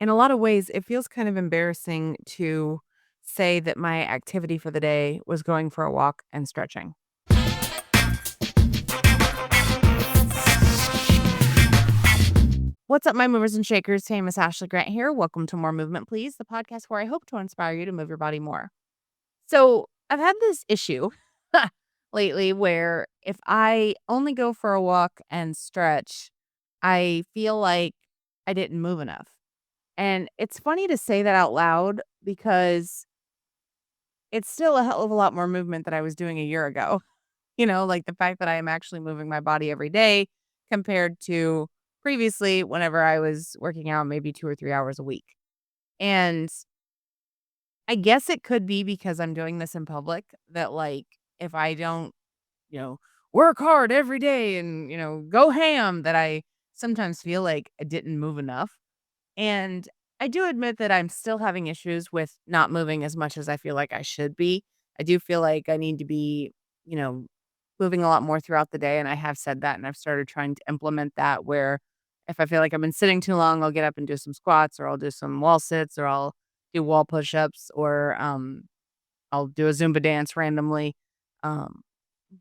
In a lot of ways, it feels kind of embarrassing to say that my activity for the day was going for a walk and stretching. What's up, my movers and shakers? Hey, Miss Ashley Grant here. Welcome to More Movement, Please, the podcast where I hope to inspire you to move your body more. So, I've had this issue lately where if I only go for a walk and stretch, I feel like I didn't move enough. And it's funny to say that out loud because it's still a hell of a lot more movement than I was doing a year ago. Like the fact that I am actually moving my body every day compared to previously whenever I was working out maybe 2 or 3 hours a week. And I guess it could be because I'm doing this in public that, like, if I don't, you know, work hard every day and, go ham, that I sometimes feel like I didn't move enough. And I do admit that I'm still having issues with not moving as much as I feel like I should be. I do feel like I need to be, you know, moving a lot more throughout the day. And I have said that and I've started trying to implement that where if I feel like I've been sitting too long, I'll get up and do some squats or I'll do some wall sits or I'll do wall push ups or I'll do a Zumba dance randomly. Um,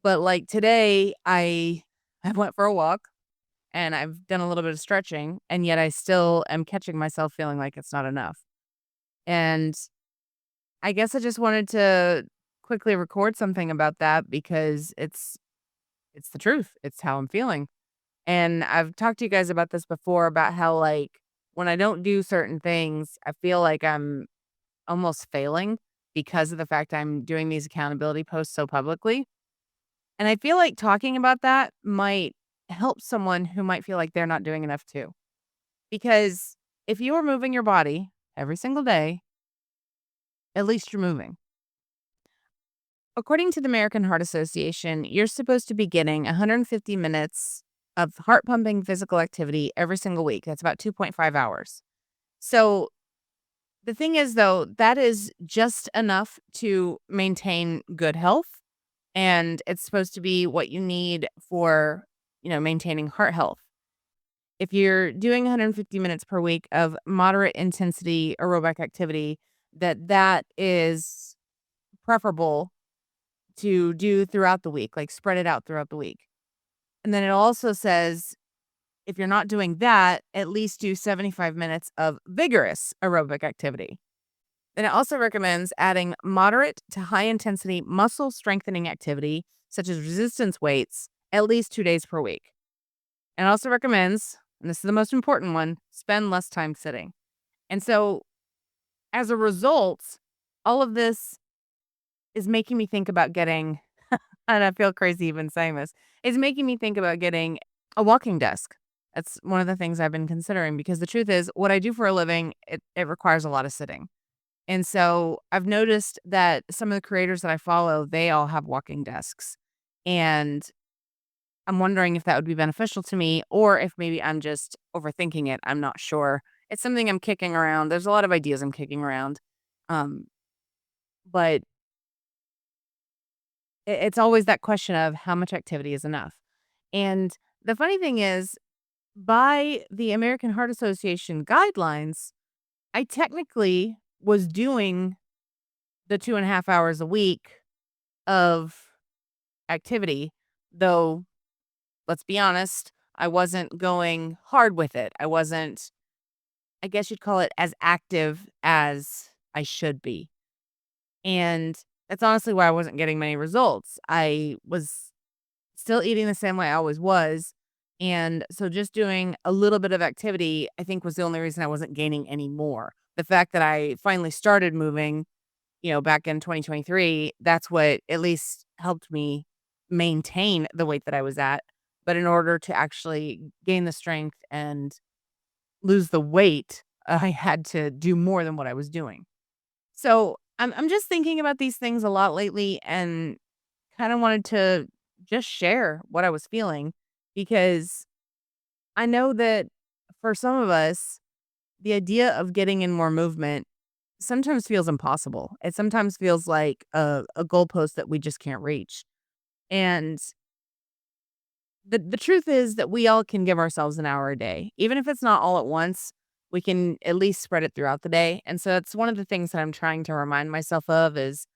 but like today, I went for a walk and I've done a little bit of stretching, and yet I still am catching myself feeling like it's not enough. And I guess I just wanted to quickly record something about that because it's the truth. It's how I'm feeling. And I've talked to you guys about this before about how, like, when I don't do certain things, I feel like I'm almost failing because of the fact I'm doing these accountability posts so publicly. And I feel like talking about that might help someone who might feel like they're not doing enough too. Because if you are moving your body every single day, at least you're moving. According to the American Heart Association, you're supposed to be getting 150 minutes of heart pumping physical activity every single week. That's about 2.5 hours. So the thing is, though, that is just enough to maintain good health. And it's supposed to be what you need for, maintaining heart health. If you're doing 150 minutes per week of moderate intensity aerobic activity, that is preferable to do throughout the week, like spread it out throughout the week. And then it also says if you're not doing that, at least do 75 minutes of vigorous aerobic activity. Then it also recommends adding moderate to high intensity muscle strengthening activity, such as resistance weights, at least 2 days per week. And it also recommends, and this is the most important one, spend less time sitting. And so as a result, all of this is making me think about getting, and I feel crazy even saying this, is making me think about getting a walking desk. That's one of the things I've been considering because the truth is, what I do for a living, it requires a lot of sitting. And so I've noticed that some of the creators that I follow, they all have walking desks. And I'm wondering if that would be beneficial to me or if maybe I'm just overthinking it. I'm not sure. It's something I'm kicking around. There's a lot of ideas I'm kicking around. Um, but it's always that question of how much activity is enough. And the funny thing is, by the American Heart Association guidelines, I technically was doing the 2.5 hours a week of activity, though, let's be honest, I wasn't going hard with it. I wasn't, I guess you'd call it, as active as I should be. And that's honestly why I wasn't getting many results. I was still eating the same way I always was. And so just doing a little bit of activity, I think, was the only reason I wasn't gaining any more. The fact that I finally started moving, back in 2023, that's what at least helped me maintain the weight that I was at. But in order to actually gain the strength and lose the weight, I had to do more than what I was doing. So I'm just thinking about these things a lot lately and kind of wanted to just share what I was feeling because I know that for some of us, the idea of getting in more movement sometimes feels impossible. It sometimes feels like a goalpost that we just can't reach. And the truth is that we all can give ourselves an hour a day. Even if it's not all at once, we can at least spread it throughout the day. And so that's one of the things that I'm trying to remind myself of is,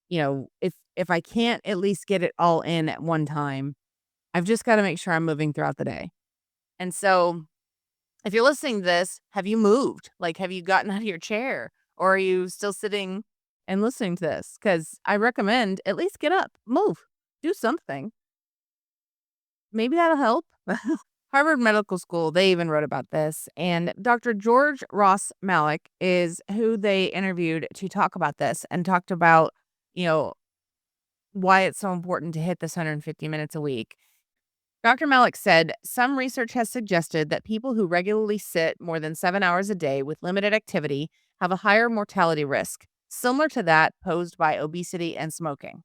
if I can't at least get it all in at one time, I've just got to make sure I'm moving throughout the day. And so if you're listening to this, have you moved? Like, have you gotten out of your chair, or are you still sitting and listening to this? Because I recommend at least get up, move, do something. Maybe that'll help. Harvard Medical School, they even wrote about this. And Dr. George Ross Malik is who they interviewed to talk about this and talked about, you know, why it's so important to hit this 150 minutes a week. Dr. Malik said some research has suggested that people who regularly sit more than 7 hours a day with limited activity have a higher mortality risk, similar to that posed by obesity and smoking.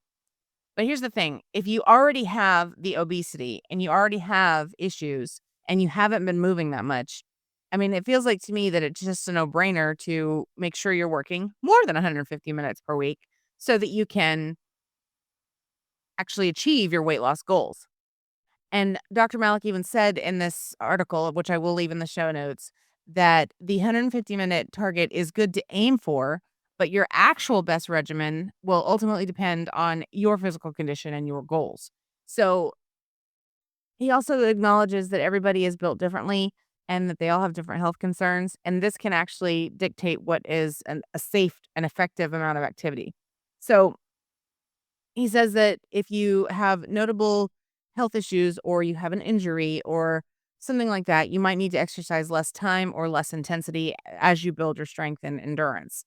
But here's the thing, if you already have the obesity and you already have issues and you haven't been moving that much, I mean, it feels like to me that it's just a no-brainer to make sure you're working more than 150 minutes per week so that you can actually achieve your weight loss goals. And Dr. Malik even said in this article, which I will leave in the show notes, that the 150-minute target is good to aim for, but your actual best regimen will ultimately depend on your physical condition and your goals. So he also acknowledges that everybody is built differently and that they all have different health concerns. And this can actually dictate what is a safe and effective amount of activity. So he says that if you have notable health issues or you have an injury or something like that, you might need to exercise less time or less intensity as you build your strength and endurance.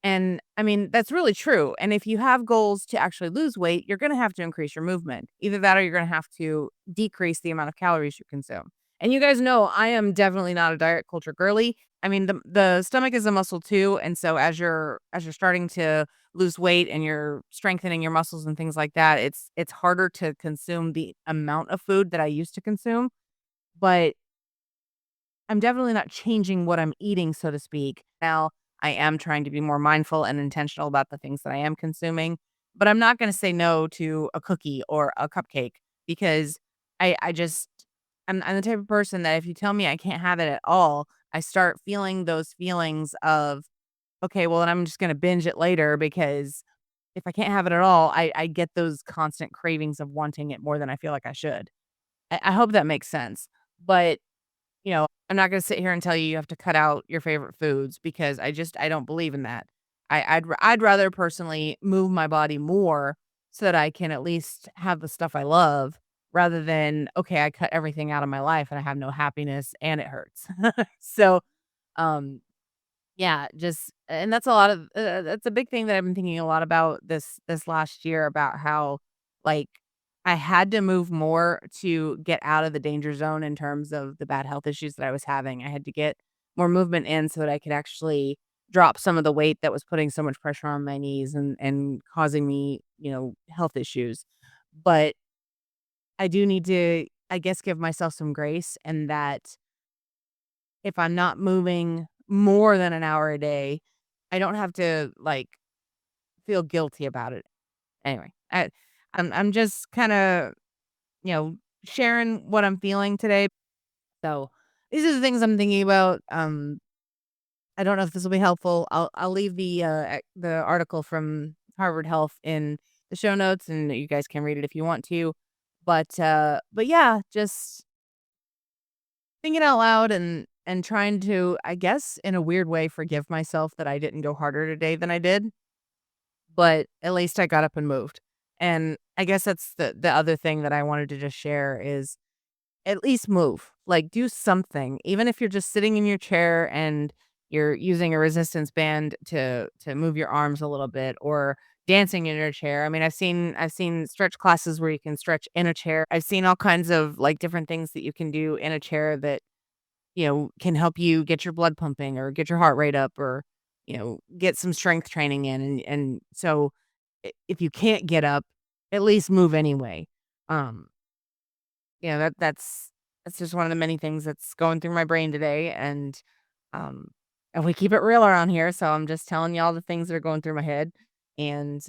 And I mean, that's really true. And if you have goals to actually lose weight, you're going to have to increase your movement. Either that or you're going to have to decrease the amount of calories you consume. And you guys know I am definitely not a diet culture girly. I mean, the stomach is a muscle too, and so as you're starting to lose weight and you're strengthening your muscles and things like that, it's harder to consume the amount of food that I used to consume, but I'm definitely not changing what I'm eating, so to speak. Now, I am trying to be more mindful and intentional about the things that I am consuming, but I'm not gonna say no to a cookie or a cupcake because I just I'm the type of person that if you tell me I can't have it at all, I start feeling those feelings of, "Okay, well, then I'm just gonna binge it later," because if I can't have it at all, I get those constant cravings of wanting it more than I feel like I should. I hope that makes sense, but I'm not gonna sit here and tell you you have to cut out your favorite foods because I don't believe in that. I'd rather personally move my body more so that I can at least have the stuff I love rather than, okay, I cut everything out of my life and I have no happiness and it hurts. So, um, yeah, just and that's a big thing that I've been thinking a lot about this last year about how, like, I had to move more to get out of the danger zone in terms of the bad health issues that I was having. I had to get more movement in so that I could actually drop some of the weight that was putting so much pressure on my knees and causing me, health issues. But I do need to, I guess, give myself some grace and that if I'm not moving more than an hour a day, I don't have to, like, feel guilty about it. Anyway, I'm just kinda, you know, sharing what I'm feeling today. So, these are the things I'm thinking about. I don't know if this will be helpful. I'll leave the article from Harvard Health in the show notes, and you guys can read it if you want to. But yeah, just thinking out loud and trying to, I guess, in a weird way, forgive myself that I didn't go harder today than I did, but at least I got up and moved. And I guess that's the other thing that I wanted to just share is at least move. Like, do something. Even if you're just sitting in your chair and you're using a resistance band to move your arms a little bit or dancing in your chair. I mean, I've seen stretch classes where you can stretch in a chair. I've seen all kinds of like different things that you can do in a chair that can help you get your blood pumping or get your heart rate up or, get some strength training in. And so if you can't get up, at least move anyway. Um, that's just one of the many things that's going through my brain today. Um, and we keep it real around here. So I'm just telling y'all the things that are going through my head. And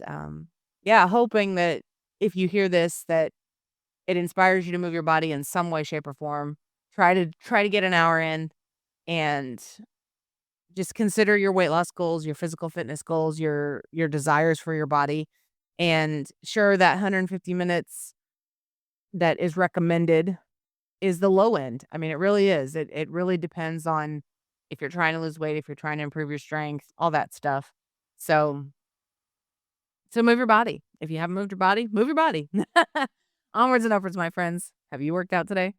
yeah, hoping that if you hear this, that it inspires you to move your body in some way, shape, or form. Try to get an hour in and Just consider your weight loss goals, your physical fitness goals, your desires for your body. And sure, that 150 minutes that is recommended is the low end. I mean, it really is. It really depends on if you're trying to lose weight, if you're trying to improve your strength, all that stuff. So move your body. If you haven't moved your body, move your body. Onwards and upwards, my friends. Have you worked out today?